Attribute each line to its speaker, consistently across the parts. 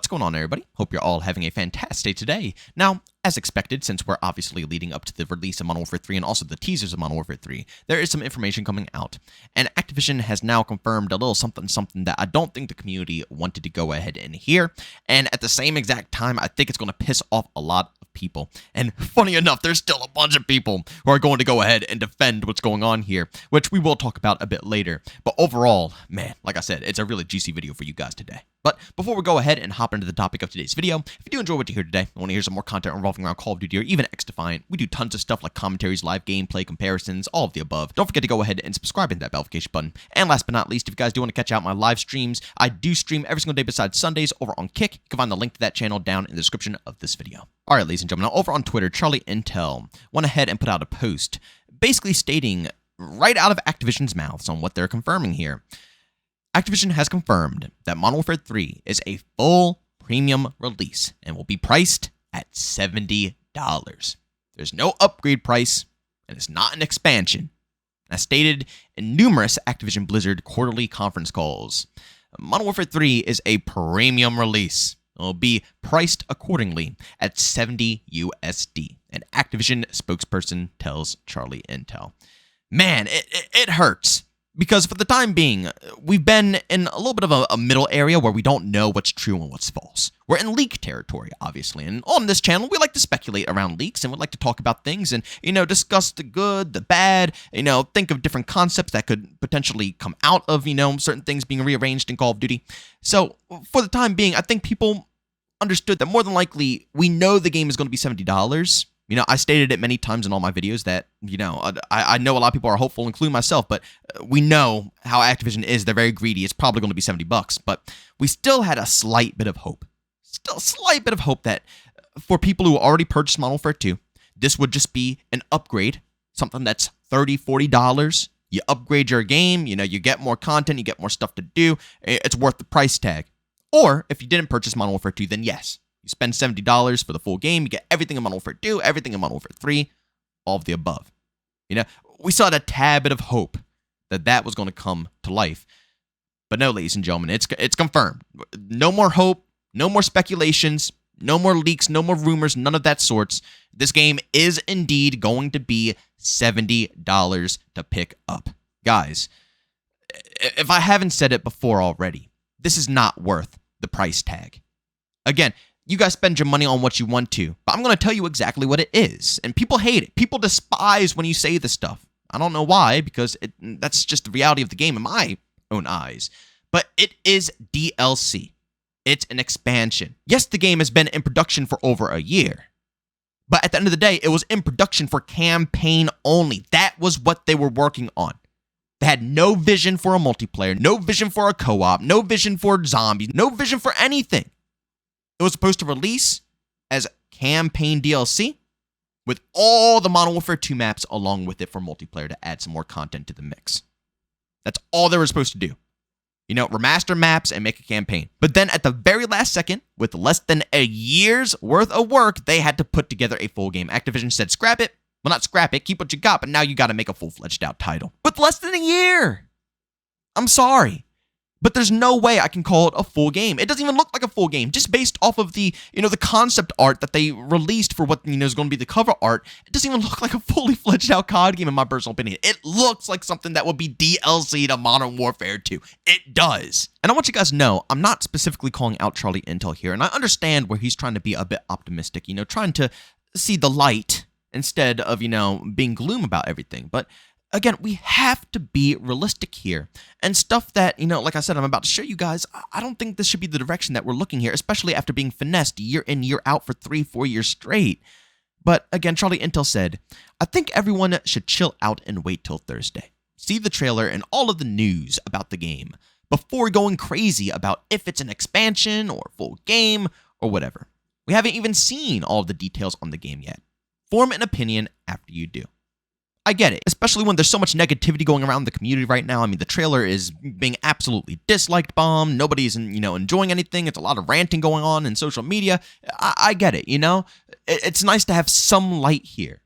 Speaker 1: What's going on, everybody? Hope you're all having a fantastic day today. Now, as expected, since we're obviously leading up to the release of Modern Warfare 3 and also the teasers of Modern Warfare 3, there is some information coming out. And Activision has now confirmed a little something that I don't think the community wanted to go ahead and hear. And at the same exact time, I think it's going to piss off a lot of people. And funny enough, there's still a bunch of people who are going to go ahead and defend what's going on here, which we will talk about a bit later. But overall, man, like I said, it's a really juicy video for you guys today. But before we go ahead and hop into the topic of today's video, if you do enjoy what you hear today and want to hear some more content revolving around Call of Duty or even X-Defiant, we do tons of stuff like commentaries, live gameplay, comparisons, all of the above. Don't forget to go ahead and subscribe and hit that notification button. And last but not least, if you guys do want to catch out my live streams, I do stream every single day besides Sundays over on Kick. You can find the link to that channel down in the description of this video. Alright, ladies and gentlemen, now over on Twitter, Charlie Intel went ahead and put out a post basically stating right out of Activision's mouths on what they're confirming here. Activision has confirmed that Modern Warfare 3 is a full premium release and will be priced at $70. There's no upgrade price, and it's not an expansion. As stated in numerous Activision Blizzard quarterly conference calls, Modern Warfare 3 is a premium release. It will be priced accordingly at 70 USD, an Activision spokesperson tells Charlie Intel. Man, it hurts. Because for the time being, we've been in a little bit of a middle area where we don't know what's true and what's false. We're in leak territory, obviously, and on this channel, we like to speculate around leaks, and we like to talk about things and, discuss the good, the bad, think of different concepts that could potentially come out of, certain things being rearranged in Call of Duty. So, for the time being, I think people understood that more than likely, we know the game is going to be $70. I stated it many times in all my videos that, I know a lot of people are hopeful, including myself, but we know how Activision is. They're very greedy. It's probably going to be $70, but we still had a slight bit of hope. Still a slight bit of hope that for people who already purchased Modern Warfare 2, this would just be an upgrade, something that's $30, $40. You upgrade your game, you get more content, you get more stuff to do. It's worth the price tag. Or if you didn't purchase Modern Warfare 2, then yes. You spend $70 for the full game, you get everything in Modern Warfare 2, everything in Modern Warfare 3, all of the above. We saw a tad bit of hope that that was going to come to life. But no, ladies and gentlemen, it's confirmed. No more hope, no more speculations, no more leaks, no more rumors, none of that sorts. This game is indeed going to be $70 to pick up. Guys, if I haven't said it before already, this is not worth the price tag. Again, you guys spend your money on what you want to, but I'm going to tell you exactly what it is. And people hate it. People despise when you say this stuff. I don't know why, because that's just the reality of the game in my own eyes. But it is DLC. It's an expansion. Yes, the game has been in production for over a year. But at the end of the day, it was in production for campaign only. That was what they were working on. They had no vision for a multiplayer, no vision for a co-op, no vision for zombies, no vision for anything. It was supposed to release as campaign DLC with all the Modern Warfare 2 maps along with it for multiplayer to add some more content to the mix. That's all they were supposed to do. Remaster maps and make a campaign. But then at the very last second, with less than a year's worth of work, they had to put together a full game. Activision said, scrap it. Well, not scrap it, keep what you got, but now you got to make a full-fledged out title. With less than a year! I'm sorry. But there's no way I can call it a full game. It doesn't even look like a full game. Just based off of the, the concept art that they released for what, is going to be the cover art, it doesn't even look like a fully fledged out COD game in my personal opinion. It looks like something that would be DLC to Modern Warfare 2. It does. And I want you guys to know, I'm not specifically calling out Charlie Intel here, and I understand where he's trying to be a bit optimistic, trying to see the light instead of, being gloom about everything. But again, we have to be realistic here. And stuff that, like I said, I'm about to show you guys, I don't think this should be the direction that we're looking here, especially after being finessed year in, year out for 3-4 years straight. But again, Charlie Intel said, I think everyone should chill out and wait till Thursday. See the trailer and all of the news about the game before going crazy about if it's an expansion or full game or whatever. We haven't even seen all of the details on the game yet. Form an opinion after you do. I get it, especially when there's so much negativity going around the community right now. I mean, the trailer is being absolutely disliked, bombed. Nobody's, enjoying anything. It's a lot of ranting going on in social media. I get it, It's nice to have some light here.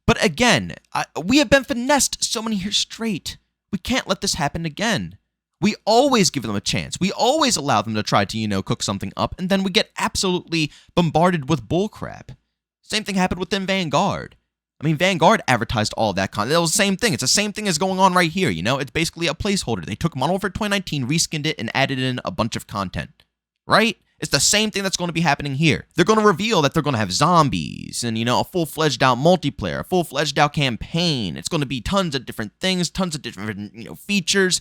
Speaker 1: But again, we have been finessed so many years straight. We can't let this happen again. We always give them a chance. We always allow them to try to, cook something up, and then we get absolutely bombarded with bullcrap. Same thing happened within Vanguard. I mean, Vanguard advertised all of that content. That was the same thing. It's the same thing as going on right here, It's basically a placeholder. They took Modern Warfare 2019, reskinned it, and added in a bunch of content, right? It's the same thing that's going to be happening here. They're going to reveal that they're going to have zombies and, a full-fledged out multiplayer, a full-fledged out campaign. It's going to be tons of different things, tons of different, features.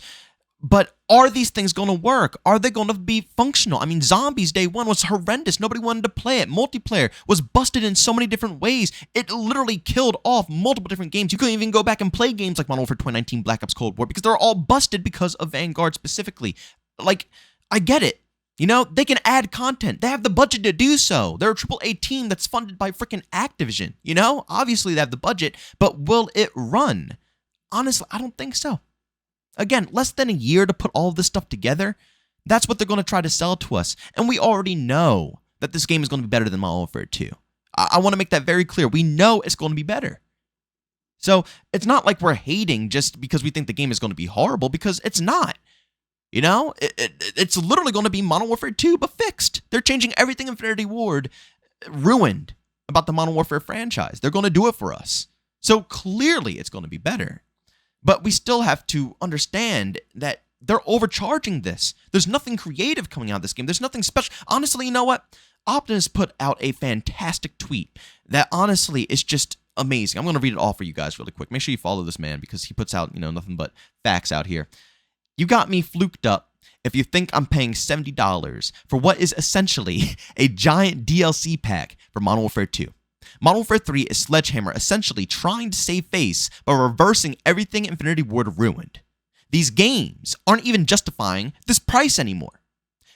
Speaker 1: But are these things going to work? Are they going to be functional? I mean, Zombies Day 1 was horrendous. Nobody wanted to play it. Multiplayer was busted in so many different ways. It literally killed off multiple different games. You couldn't even go back and play games like Modern Warfare 2019 Black Ops Cold War because they're all busted because of Vanguard specifically. Like, I get it. They can add content. They have the budget to do so. They're a AAA team that's funded by freaking Activision. Obviously they have the budget, but will it run? Honestly, I don't think so. Again, less than a year to put all of this stuff together. That's what they're going to try to sell to us. And we already know that this game is going to be better than Modern Warfare 2. I want to make that very clear. We know it's going to be better. So it's not like we're hating just because we think the game is going to be horrible, because it's not. It's literally going to be Modern Warfare 2, but fixed. They're changing everything Infinity Ward ruined about the Modern Warfare franchise. They're going to do it for us. So clearly it's going to be better. But we still have to understand that they're overcharging this. There's nothing creative coming out of this game. There's nothing special. Honestly, you know what? Optimus put out a fantastic tweet that honestly is just amazing. I'm going to read it all for you guys really quick. Make sure you follow this man because he puts out, nothing but facts out here. You got me fluked up if you think I'm paying $70 for what is essentially a giant DLC pack for Modern Warfare 2. Modern Warfare 3 is Sledgehammer essentially trying to save face by reversing everything Infinity Ward ruined. These games aren't even justifying this price anymore.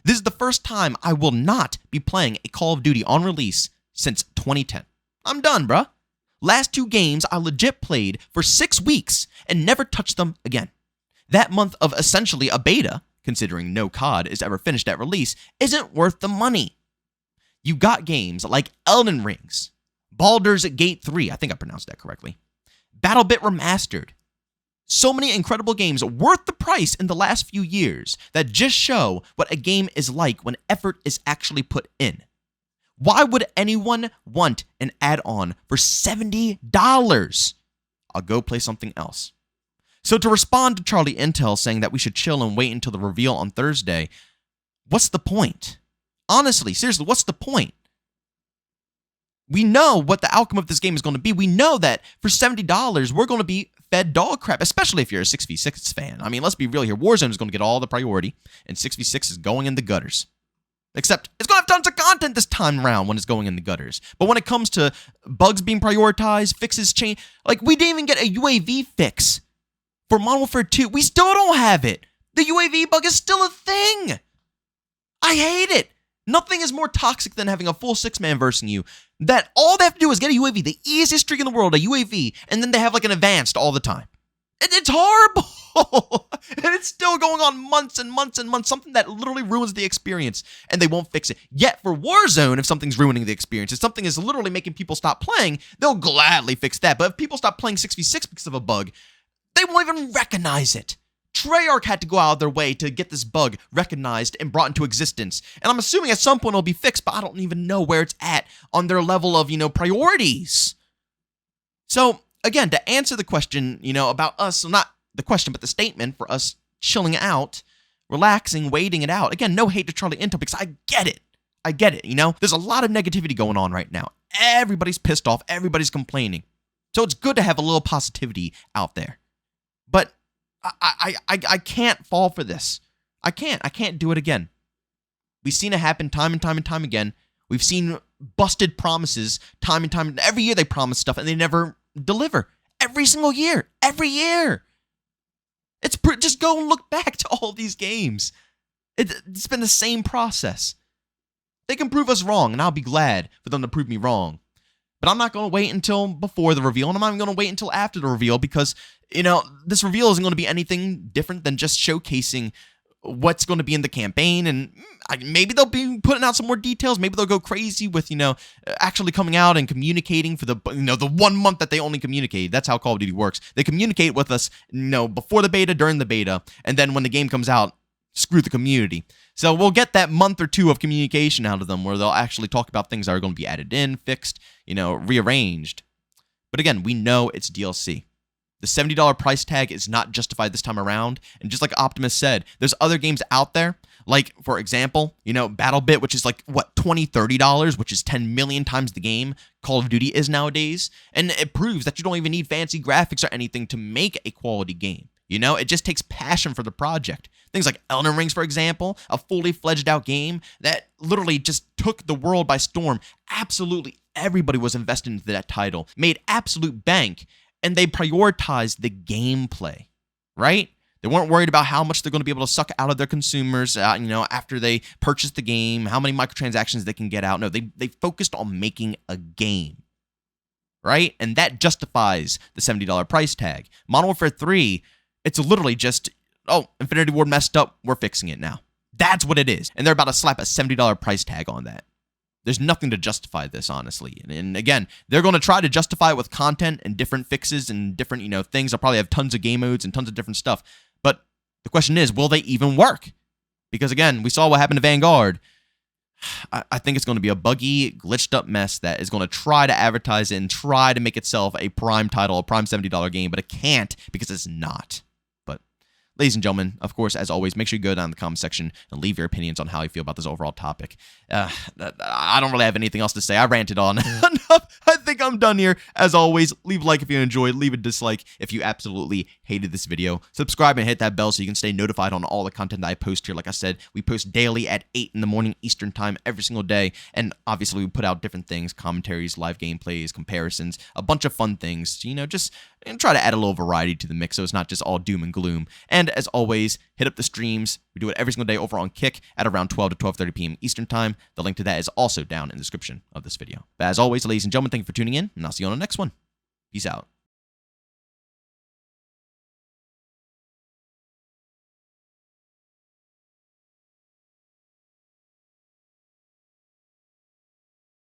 Speaker 1: This is the first time I will not be playing a Call of Duty on release since 2010. I'm done, bruh. Last 2 games I legit played for 6 weeks and never touched them again. That month of essentially a beta, considering no COD is ever finished at release, isn't worth the money. You got games like Elden Rings, Baldur's Gate 3, I think I pronounced that correctly, BattleBit Remastered. So many incredible games worth the price in the last few years that just show what a game is like when effort is actually put in. Why would anyone want an add-on for $70? I'll go play something else. So to respond to Charlie Intel saying that we should chill and wait until the reveal on Thursday, what's the point? Honestly, seriously, what's the point? We know what the outcome of this game is going to be. We know that for $70, we're going to be fed dog crap, especially if you're a 6v6 fan. I mean, let's be real here. Warzone is going to get all the priority, and 6v6 is going in the gutters. Except it's going to have tons of content this time around when it's going in the gutters. But when it comes to bugs being prioritized, fixes change, like we didn't even get a UAV fix for Modern Warfare 2. We still don't have it. The UAV bug is still a thing. I hate it. Nothing is more toxic than having a full 6-man versing you. That all they have to do is get a UAV, the easiest streak in the world, a UAV, and then they have like an advanced all the time. It's horrible. And it's still going on months and months and months, something that literally ruins the experience, and they won't fix it. Yet for Warzone, if something's ruining the experience, if something is literally making people stop playing, they'll gladly fix that. But if people stop playing 6v6 because of a bug, they won't even recognize it. Treyarch had to go out of their way to get this bug recognized and brought into existence. And I'm assuming at some point it'll be fixed, but I don't even know where it's at on their level of, priorities. So, again, to answer the question, about us, so not the question, but the statement for us chilling out, relaxing, waiting it out. Again, no hate to Charlie Intel because I get it. There's a lot of negativity going on right now. Everybody's pissed off. Everybody's complaining. So it's good to have a little positivity out there. But I can't fall for this. I can't do it again. We've seen it happen time and time and time again. We've seen busted promises time and time. Every year they promise stuff and they never deliver. Every single year. Every year. Just go and look back to all these games. It's been the same process. They can prove us wrong, and I'll be glad for them to prove me wrong. But I'm not going to wait until before the reveal, and I'm not even going to wait until after the reveal because, this reveal isn't going to be anything different than just showcasing what's going to be in the campaign, and maybe they'll be putting out some more details. Maybe they'll go crazy with, actually coming out and communicating for the 1 month that they only communicate. That's how Call of Duty works. They communicate with us, before the beta, during the beta, and then when the game comes out, screw the community. So we'll get that month or two of communication out of them where they'll actually talk about things that are going to be added in, fixed, rearranged. But again, we know it's DLC. The $70 price tag is not justified this time around. And just like Optimus said, there's other games out there, like, for example, BattleBit, which is like, $20, $30, which is 10 million times the game Call of Duty is nowadays. And it proves that you don't even need fancy graphics or anything to make a quality game. It just takes passion for the project. Things like Elden Rings, for example, a fully fledged out game that literally just took the world by storm. Absolutely everybody was invested into that title, made absolute bank, and they prioritized the gameplay, right? They weren't worried about how much they're going to be able to suck out of their consumers, after they purchase the game, how many microtransactions they can get out. No, they focused on making a game, right? And that justifies the $70 price tag. Modern Warfare 3, it's literally just, Infinity Ward messed up, we're fixing it now. That's what it is. And they're about to slap a $70 price tag on that. There's nothing to justify this, honestly. And again, they're going to try to justify it with content and different fixes and different, things. They'll probably have tons of game modes and tons of different stuff. But the question is, will they even work? Because again, we saw what happened to Vanguard. I think it's going to be a buggy, glitched up mess that is going to try to advertise it and try to make itself a prime title, a prime $70 game, but it can't because it's not. Ladies and gentlemen, of course, as always, make sure you go down in the comment section and leave your opinions on how you feel about this overall topic. I don't really have anything else to say. I ranted on enough. I think I'm done here. As always, leave a like if you enjoyed. Leave a dislike if you absolutely hated this video. Subscribe and hit that bell so you can stay notified on all the content that I post here. Like I said, we post daily at 8 in the morning Eastern time every single day. And obviously, we put out different things, commentaries, live gameplays, comparisons, a bunch of fun things. Just try to add a little variety to the mix so it's not just all doom and gloom. And as always, hit up the streams. We do it every single day over on Kick at around 12 to 12:30 p.m. Eastern Time. The link to that is also down in the description of this video. But as always, ladies and gentlemen, thank you for tuning in, and I'll see you on the next one. Peace out.